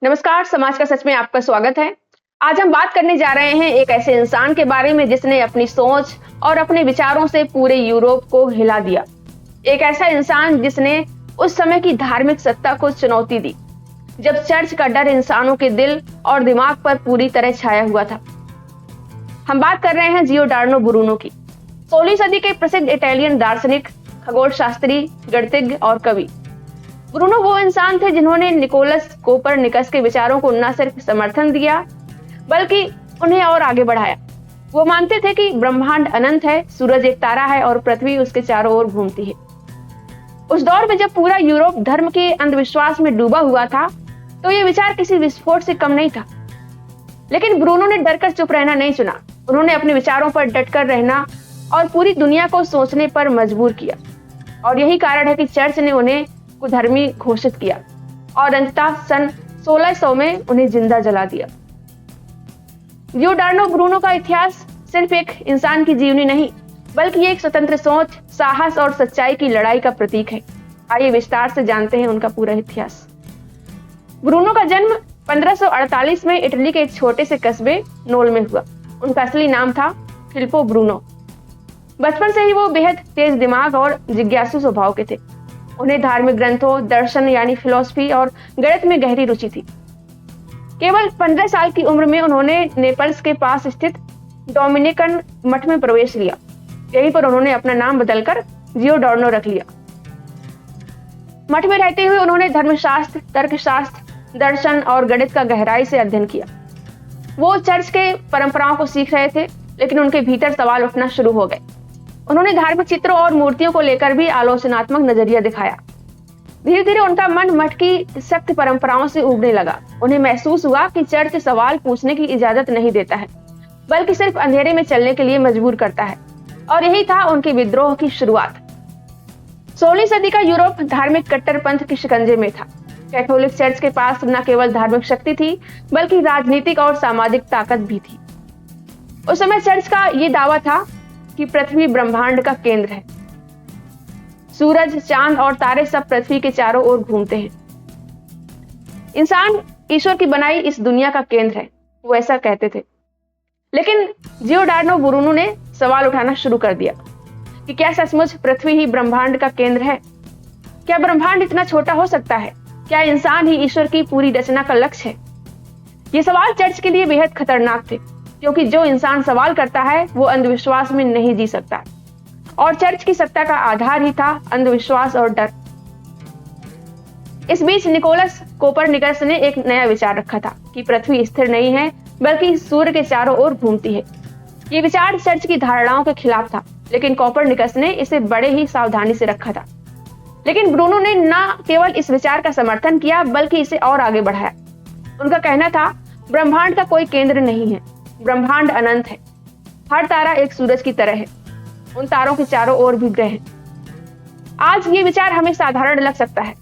नमस्कार, समाज का सच में आपका स्वागत है। आज हम बात करने जा रहे हैं एक ऐसे इंसान के बारे में जिसने अपनी सोच और अपने विचारों से पूरे यूरोप को हिला दिया। एक ऐसा इंसान जिसने उस समय की धार्मिक सत्ता को चुनौती दी, जब चर्च का डर इंसानों के दिल और दिमाग पर पूरी तरह छाया हुआ था। हम बात कर रहे हैं जियोडार्नो ब्रूनो की। 16वीं सदी के प्रसिद्ध इटालियन दार्शनिक, खगोल शास्त्री, गणितज्ञ और कवि। ब्रूनो वो इंसान थे जिन्होंने निकोलस कोपरनिकस के विचारों को न सिर्फ समर्थन दिया बल्कि उन्हें और आगे बढ़ाया। वो मानते थे कि ब्रह्मांड अनंत है, सूरज एक तारा है और पृथ्वी उसके चारों ओर घूमती है। उस दौर में जब पूरा यूरोप धर्म के अंधविश्वास में डूबा हुआ था, तो ये विचार किसी विस्फोट से कम नहीं था। लेकिन ब्रूनो ने डरकर चुप रहना नहीं चुना। उन्होंने अपने विचारों पर डटकर रहना और पूरी दुनिया को सोचने पर मजबूर किया। और यही कारण है कि चर्च ने उन्हें कुधर्मी घोषित किया और अंततः सन 1600 में उन्हें जिंदा जला दिया। जियोडार्नो ब्रूनो का इतिहास सिर्फ एक इंसान की जीवनी नहीं, बल्कि एक स्वतंत्र सोच, साहस और सच्चाई की लड़ाई का प्रतीक है। आइए विस्तार से जानते हैं उनका पूरा इतिहास। ब्रूनो का जन्म 1548 में इटली के एक छोटे से कस्बे नोल में हुआ। उनका असली नाम था फिलिप्पो ब्रूनो। बचपन से ही वो बेहद तेज दिमाग और जिज्ञासु स्वभाव के थे। उन्हें धार्मिक ग्रंथों, दर्शन यानी फिलॉसफी और गणित में गहरी रुचि थी। केवल 15 साल की उम्र में उन्होंने नेपल्स के पास स्थित डोमिनिकन मठ में प्रवेश लिया। यहीं पर उन्होंने अपना नाम बदलकर जियोडार्नो रख लिया। मठ में रहते हुए उन्होंने धर्मशास्त्र, तर्कशास्त्र, दर्शन और गणित का गहराई से अध्ययन किया। वो चर्च के परंपराओं को सीख रहे थे, लेकिन उनके भीतर सवाल उठना शुरू हो गए। उन्होंने धार्मिक चित्रों और मूर्तियों को लेकर भी आलोचनात्मक नजरिया दिखाया। धीरे धीरे उनका मन मठ की सख्त परंपराओं से उबने लगा। उन्हें महसूस हुआ कि चर्च सवाल पूछने की इजाजत नहीं देता है, बल्कि सिर्फ अंधेरे में चलने के लिए मजबूर करता है। और यही था उनके विद्रोह की शुरुआत। 16वीं सदी का यूरोप धार्मिक कट्टरपंथ के शिकंजे में था। कैथोलिक चर्च के पास न केवल धार्मिक शक्ति थी, बल्कि राजनीतिक और सामाजिक ताकत भी थी। उस समय चर्च का ये दावा था कि पृथ्वी ब्रह्मांड का केंद्र है। सूरज, चांद और तारे सब पृथ्वी के चारों ओर घूमते हैं। इंसान ईश्वर की बनाई इस दुनिया का केंद्र है, वो ऐसा कहते थे। लेकिन जियोडार्नो ब्रूनो ने सवाल उठाना शुरू कर दिया कि क्या सचमुच पृथ्वी ही ब्रह्मांड का केंद्र है? क्या ब्रह्मांड इतना छोटा हो सकता है? क्या इंसान ही ईश्वर की पूरी रचना का लक्ष्य है? ये सवाल चर्च के लिए बेहद खतरनाक थे, क्योंकि जो इंसान सवाल करता है वो अंधविश्वास में नहीं जी सकता। और चर्च की सत्ता का आधार ही था अंधविश्वास और डर। इस बीच निकोलस कोपरनिकस ने एक नया विचार रखा था कि पृथ्वी स्थिर नहीं है, बल्कि सूर्य के चारों ओर घूमती है। ये विचार चर्च की धारणाओं के खिलाफ था, लेकिन कोपरनिकस ने इसे बड़े ही सावधानी से रखा था। लेकिन ब्रूनो ने न केवल इस विचार का समर्थन किया, बल्कि इसे और आगे बढ़ाया। उनका कहना था, ब्रह्मांड का कोई केंद्र नहीं है, ब्रह्मांड अनंत है। हर तारा एक सूरज की तरह है, उन तारों के चारों ओर भी ग्रह हैं। आज ये विचार हमें साधारण लग सकता है,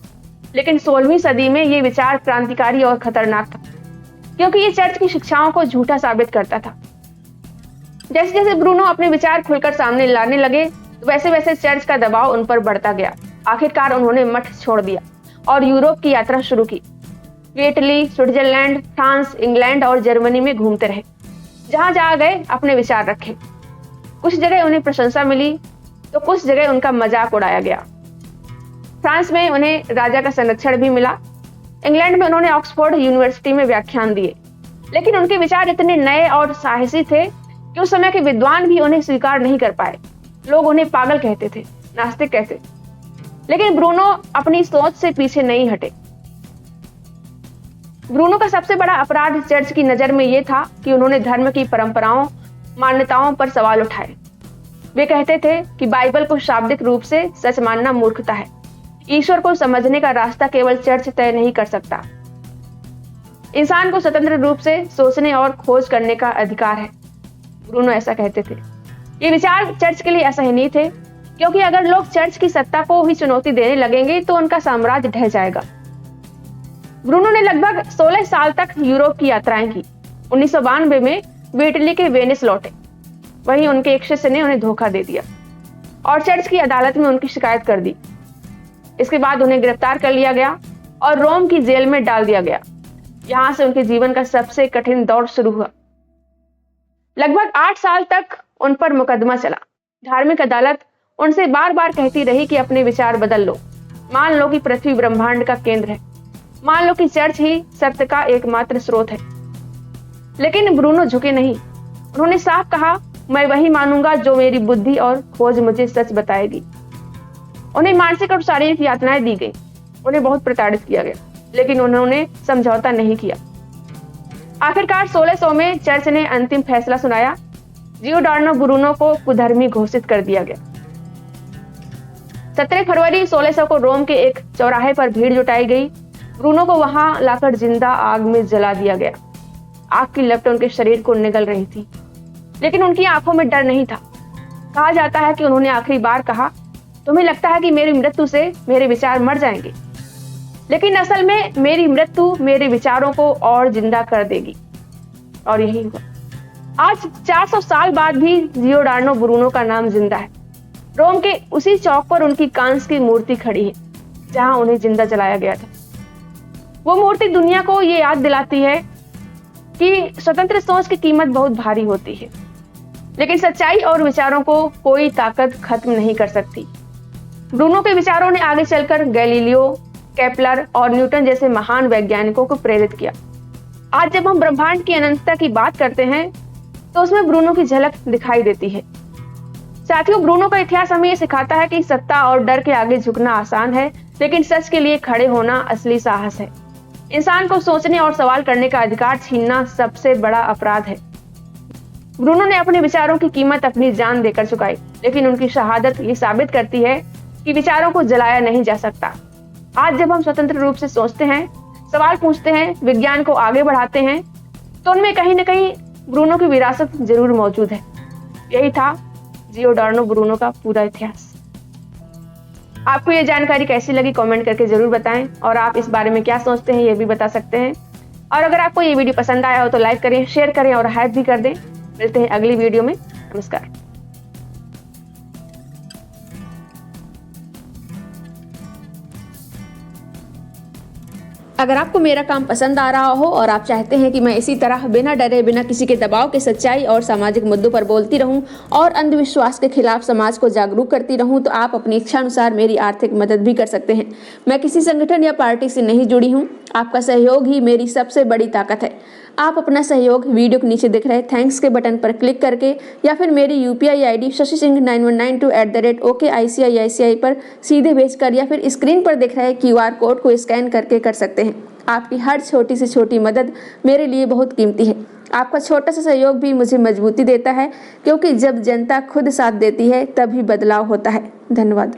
लेकिन 16वीं सदी में ये विचार क्रांतिकारी और खतरनाक था, क्योंकि ये चर्च की शिक्षाओं को झूठा साबित करता था। जैसे जैसे ब्रूनो अपने विचार खुलकर सामने लाने लगे, वैसे वैसे चर्च का दबाव उन पर बढ़ता गया। आखिरकार उन्होंने मठ छोड़ दिया और यूरोप की यात्रा शुरू की। वे इटली, स्विट्जरलैंड, फ्रांस, इंग्लैंड और जर्मनी में घूमते रहे। जहां जहां गए अपने विचार रखे। कुछ जगह उन्हें प्रशंसा मिली, तो कुछ जगह उनका मजाक उड़ाया गया। फ्रांस में उन्हें राजा का संरक्षण भी मिला। इंग्लैंड में उन्होंने ऑक्सफोर्ड यूनिवर्सिटी में व्याख्यान दिए। लेकिन उनके विचार इतने नए और साहसी थे कि उस समय के विद्वान भी उन्हें स्वीकार नहीं कर पाए। लोग उन्हें पागल कहते थे, नास्तिक कहते। लेकिन ब्रूनो अपनी सोच से पीछे नहीं हटे। ब्रूनो का सबसे बड़ा अपराध चर्च की नजर में यह था कि उन्होंने धर्म की परंपराओं, मान्यताओं पर सवाल उठाए। वे कहते थे कि बाइबल को शाब्दिक रूप से सच मानना मूर्खता है। ईश्वर को समझने का रास्ता केवल चर्च तय नहीं कर सकता। इंसान को स्वतंत्र रूप से सोचने और खोज करने का अधिकार है, ब्रूनो ऐसा कहते थे। ये विचार चर्च के लिए असहनीय थे, क्योंकि अगर लोग चर्च की सत्ता को ही चुनौती देने लगेंगे तो उनका साम्राज्य ढह जाएगा। ब्रूनो ने लगभग 16 साल तक यूरोप की यात्राएं की। 1992 में वे इटली के वेनिस लौटे। वहीं उनके एक शिष्य ने उन्हें धोखा दे दिया और चर्च की अदालत में उनकी शिकायत कर दी। इसके बाद उन्हें गिरफ्तार कर लिया गया और रोम की जेल में डाल दिया गया। यहां से उनके जीवन का सबसे कठिन दौर शुरू हुआ। लगभग 8 साल तक उन पर मुकदमा चला। धार्मिक अदालत उनसे बार बार कहती रही कि अपने विचार बदल लो, मान लो कि पृथ्वी ब्रह्मांड का केंद्र है, मान लो कि चर्च ही सत्य का एकमात्र स्रोत है। लेकिन ब्रूनो झुके नहीं। उन्होंने साफ कहा, मैं वही मानूंगा जो मेरी बुद्धि और खोज मुझे सच बताएगी। उन्हें मानसिक और शारीरिक यातनाएं दी गई, उन्हें बहुत प्रताड़ित किया गया, लेकिन उन्होंने समझौता नहीं किया। आखिरकार 1600 में चर्च ने अंतिम फैसला सुनाया। जियोडार्नो ब्रूनो को कुधर्मी घोषित कर दिया गया। 17 फरवरी 1600 को रोम के एक चौराहे पर भीड़ जुटाई गई। ब्रूनो को वहां लाकर जिंदा आग में जला दिया गया। आग की लपटें उनके शरीर को निगल रही थी, लेकिन उनकी आंखों में डर नहीं था। कहा जाता है कि उन्होंने आखिरी बार कहा, तुम्हें लगता है कि मेरी मृत्यु से मेरे विचार मर जाएंगे, लेकिन असल में मेरी मृत्यु मेरे विचारों को और जिंदा कर देगी। और यही हुआ। आज 400 साल बाद भी जियोडार्नो ब्रूनो का नाम जिंदा है। रोम के उसी चौक पर उनकी कांस्य की मूर्ति खड़ी है जहां उन्हें जिंदा जलाया गया था। वो मूर्ति दुनिया को ये याद दिलाती है कि स्वतंत्र सोच की कीमत बहुत भारी होती है, लेकिन सच्चाई और विचारों को कोई ताकत खत्म नहीं कर सकती। ब्रूनो के विचारों ने आगे चलकर गैलीलियो, केपलर और न्यूटन जैसे महान वैज्ञानिकों को प्रेरित किया। आज जब हम ब्रह्मांड की अनंतता की बात करते हैं तो उसमें ब्रूनो की झलक दिखाई देती है। साथियों, ब्रूनो का इतिहास हमें ये सिखाता है कि सत्ता और डर के आगे झुकना आसान है, लेकिन सच के लिए खड़े होना असली साहस है। इंसान को सोचने और सवाल करने का अधिकार छीनना सबसे बड़ा अपराध है। ब्रूनो ने अपने विचारों की कीमत अपनी जान देकर चुकाई, लेकिन उनकी शहादत ये साबित करती है कि विचारों को जलाया नहीं जा सकता। आज जब हम स्वतंत्र रूप से सोचते हैं, सवाल पूछते हैं, विज्ञान को आगे बढ़ाते हैं, तो उनमें कहीं न कहीं ब्रूनो की विरासत जरूर मौजूद है। यही था जियोडार्नो ब्रूनो का पूरा इतिहास। आपको ये जानकारी कैसी लगी कमेंट करके जरूर बताएं, और आप इस बारे में क्या सोचते हैं ये भी बता सकते हैं। और अगर आपको ये वीडियो पसंद आया हो तो लाइक करें, शेयर करें और हाइप भी कर दें। मिलते हैं अगली वीडियो में। नमस्कार। अगर आपको मेरा काम पसंद आ रहा हो और आप चाहते हैं कि मैं इसी तरह बिना डरे, बिना किसी के दबाव के सच्चाई और सामाजिक मुद्दों पर बोलती रहूं और अंधविश्वास के खिलाफ समाज को जागरूक करती रहूं, तो आप अपनी इच्छा अनुसार मेरी आर्थिक मदद भी कर सकते हैं। मैं किसी संगठन या पार्टी से नहीं जुड़ी हूं। आपका सहयोग ही मेरी सबसे बड़ी ताकत है। आप अपना सहयोग वीडियो के नीचे दिख रहे थैंक्स के बटन पर क्लिक करके या फिर मेरी UPI ID shashi-singh9192@OKICICI पर सीधे भेजकर या फिर स्क्रीन पर दिख रहे QR कोड को स्कैन करके कर सकते हैं। आपकी हर छोटी से छोटी मदद मेरे लिए बहुत कीमती है। आपका छोटा सा सहयोग भी मुझे मजबूती देता है, क्योंकि जब जनता खुद साथ देती है तभी बदलाव होता है। धन्यवाद।